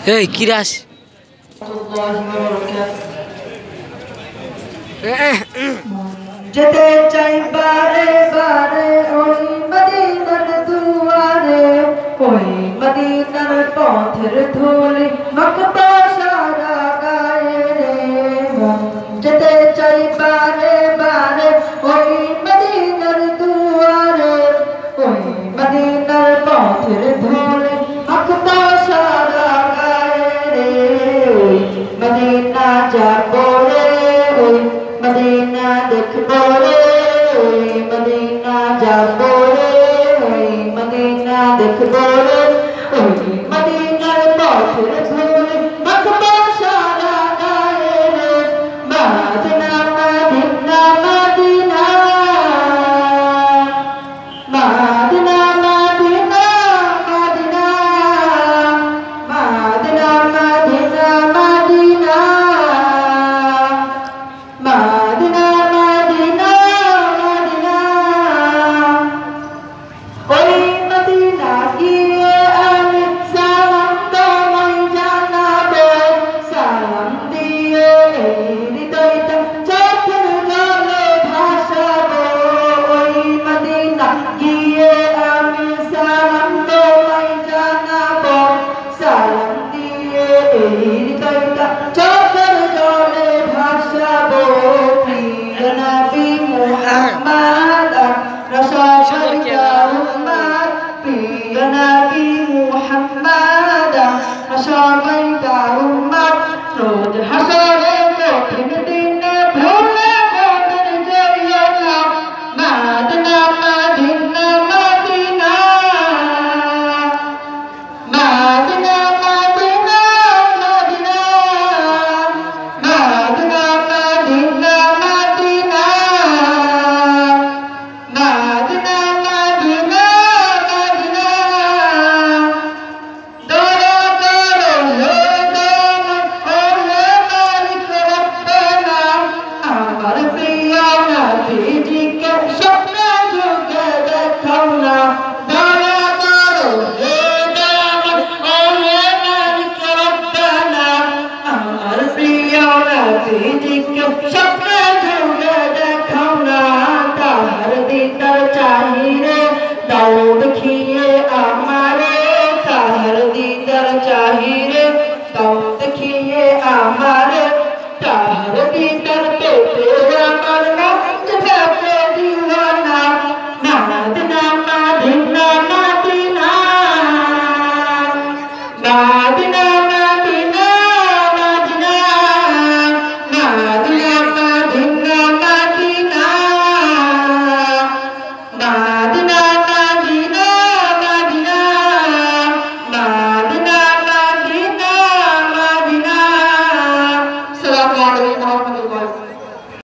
এই কিরাস যেতে চাই বারে বারে ওই মদিনার দুয়ারে, ওই মদিনার পথের ধুলি মাখবো সারা গায়ে রে। যেতে চাই বারে বারে ওই মদিনার দুয়ারে, ওই মদিনার পথের ধুলি মাখবো সারা গায়ে রে। ওই মদিনা যাবো রে, ওই মদিনা দেখবো রে, ওই মদিনা যাবো রে, ওই মদিনা দেখবো রে। ওই মদিনার পথের ধুলি মাখবো সারা গায়ে রে। Medina Medina Medina, Medina Medina Medina, Medina Medina Medina, Medina Medina Medina. ওই মদিনা গিয়ে আমি সালাম তোমায় জানাবো, সালাম দিয়ে এই হৃদয়টা চোখের জলে ভাসাবো। ওই মদিনা গিয়ে আমি সালাম তোমায় জানাবো, সালাম দিয়ে এই হৃদয়টা চোখের জলে ভাসাবো। প্রিয় নবী মুহাম্মদ রাসূলুল্লাহ উম্মত, প্রিয় নবী মুহাম্মদ রাসূলুল্লাহ উম্মত। রোজ হাসরে কঠিন দিনে ভুলে যাবেন যাইও না, Medina Medina Medina, Medina Medina Medina, Medina Medina Medina, Medina Medina Medina. দয়া করো হে দামান ও হে মালিক রব্বানা, আমার প্রিয় নবীজিকে স্বপ্নে যুগে দেখাও না। দয়া করো হে দামান ও হে মালিক রব্বানা, আমার প্রিয় নবীজিকে স্বপ্নে যুগে দেখাও না। তাহার দিদার চাহি রে, দাও দেখিয়ে আমারে, তাহার দিদার চাহি রে, দাও দেখিয়ে আমারে। তাহার দিদার পেতে আমার মন যাবে দিওয়ানা, মদিনা মদিনা মদিনা, মদিনা